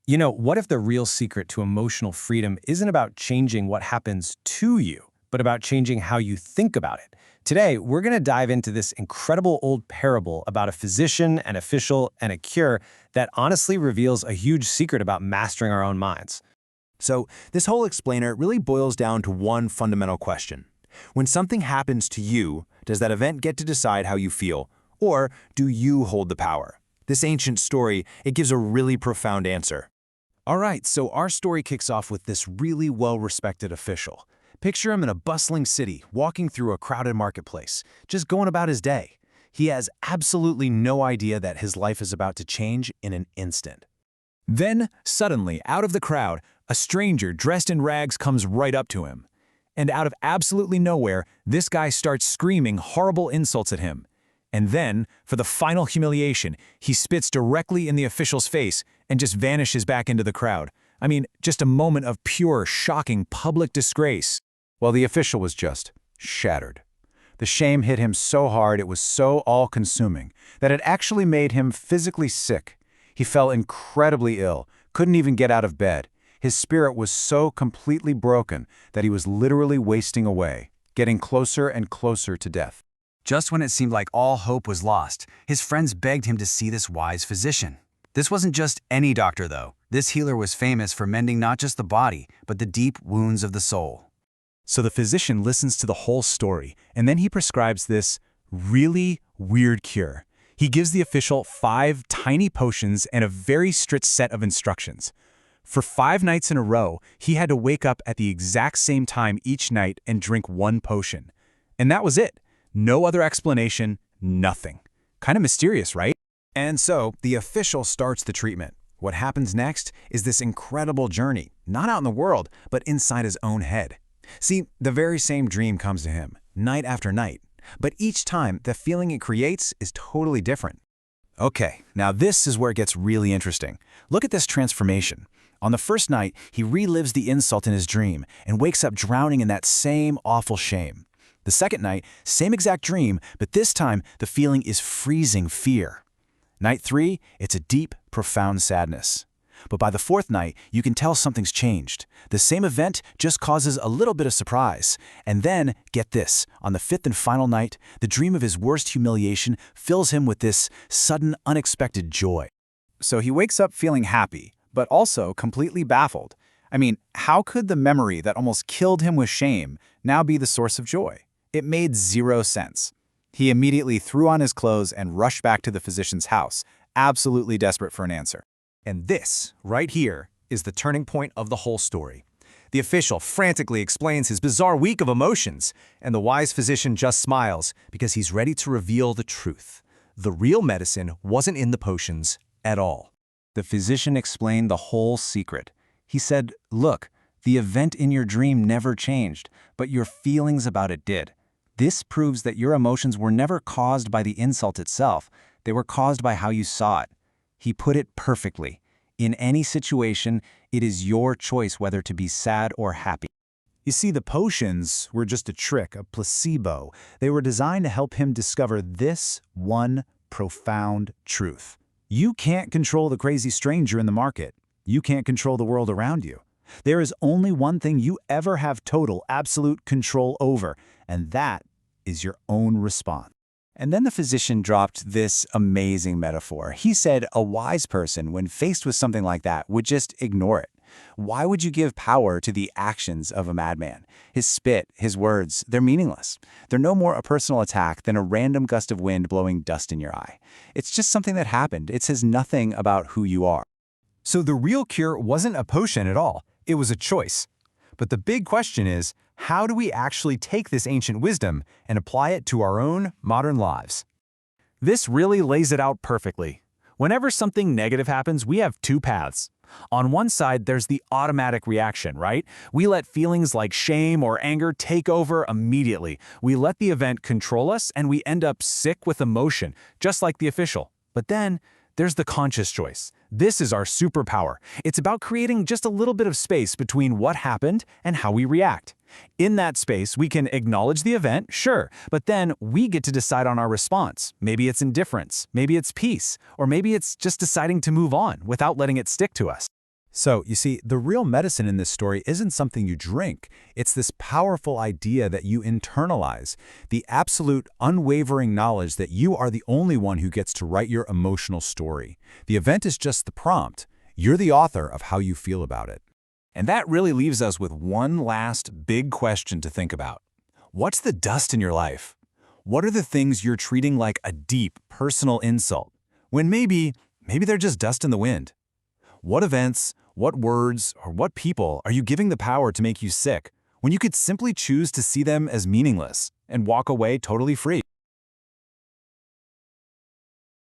What if the real secret to emotional freedom isn't about changing what happens to you, but about changing how you think about it? Today, we're going to dive into this incredible old parable about a physician, an official, and a cure that honestly reveals a huge secret about mastering our own minds. So this whole explainer really boils down to one fundamental question. When something happens to you, does that event get to decide how you feel? Or do you hold the power? This ancient story, it gives a really profound answer. All right, so our story kicks off with this really well-respected official. Picture him in a bustling city, walking through a crowded marketplace, just going about his day. He has absolutely no idea that his life is about to change in an instant. Then, suddenly, out of the crowd, a stranger dressed in rags comes right up to him. And out of absolutely nowhere, this guy starts screaming horrible insults at him. And then, for the final humiliation, he spits directly in the official's face and just vanishes back into the crowd. I mean, just a moment of pure, shocking public disgrace. Well, the official was just shattered. The shame hit him so hard, it was so all-consuming, that it actually made him physically sick. He fell incredibly ill, couldn't even get out of bed. His spirit was so completely broken that he was literally wasting away, getting closer and closer to death. Just when it seemed like all hope was lost, his friends begged him to see this wise physician. This wasn't just any doctor, though. This healer was famous for mending not just the body, but the deep wounds of the soul. So the physician listens to the whole story, and then he prescribes this really weird cure. He gives the official 5 tiny potions and a very strict set of instructions. For 5 nights in a row, he had to wake up at the exact same time each night and drink 1 potion. And that was it. No other explanation, nothing. Kind of mysterious, right? And so, the official starts the treatment. What happens next is this incredible journey, not out in the world, but inside his own head. See, the very same dream comes to him, night after night. But each time, the feeling it creates is totally different. Okay, now this is where it gets really interesting. Look at this transformation. On the first night, he relives the insult in his dream and wakes up drowning in that same awful shame. The second night, same exact dream, but this time the feeling is freezing fear. Night 3, it's a deep, profound sadness. But by the 4th night, you can tell something's changed. The same event just causes a little bit of surprise. And then, get this, on the 5th and final night, the dream of his worst humiliation fills him with this sudden, unexpected joy. So he wakes up feeling happy, but also completely baffled. I mean, how could the memory that almost killed him with shame now be the source of joy? It made 0 sense. He immediately threw on his clothes and rushed back to the physician's house, absolutely desperate for an answer. And this, right here, is the turning point of the whole story. The official frantically explains his bizarre week of emotions, and the wise physician just smiles because he's ready to reveal the truth. The real medicine wasn't in the potions at all. The physician explained the whole secret. He said, "Look, the event in your dream never changed, but your feelings about it did. This proves that your emotions were never caused by the insult itself. They were caused by how you saw it." He put it perfectly. In any situation, it is your choice whether to be sad or happy. You see, the potions were just a trick, a placebo. They were designed to help him discover this one profound truth. You can't control the crazy stranger in the market. You can't control the world around you. There is only one thing you ever have total, absolute control over, and that is your own response. And then the physician dropped this amazing metaphor. He said a wise person, when faced with something like that, would just ignore it. Why would you give power to the actions of a madman? His spit, his words, they're meaningless. They're no more a personal attack than a random gust of wind blowing dust in your eye. It's just something that happened. It says nothing about who you are. So the real cure wasn't a potion at all. It was a choice. But the big question is, how do we actually take this ancient wisdom and apply it to our own modern lives? This really lays it out perfectly. Whenever something negative happens, we have 2 paths. On one side, there's the automatic reaction, right? We let feelings like shame or anger take over immediately. We let the event control us, and we end up sick with emotion, just like the official. But then, there's the conscious choice. This is our superpower. It's about creating just a little bit of space between what happened and how we react. In that space, we can acknowledge the event, sure, but then we get to decide on our response. Maybe it's indifference, maybe it's peace, or maybe it's just deciding to move on without letting it stick to us. So, you see, the real medicine in this story isn't something you drink. It's this powerful idea that you internalize, the absolute, unwavering knowledge that you are the only one who gets to write your emotional story. The event is just the prompt. You're the author of how you feel about it. And that really leaves us with one last big question to think about. What's the dust in your life? What are the things you're treating like a deep, personal insult, when maybe they're just dust in the wind? What events, what words, or what people are you giving the power to make you sick, when you could simply choose to see them as meaningless and walk away totally free?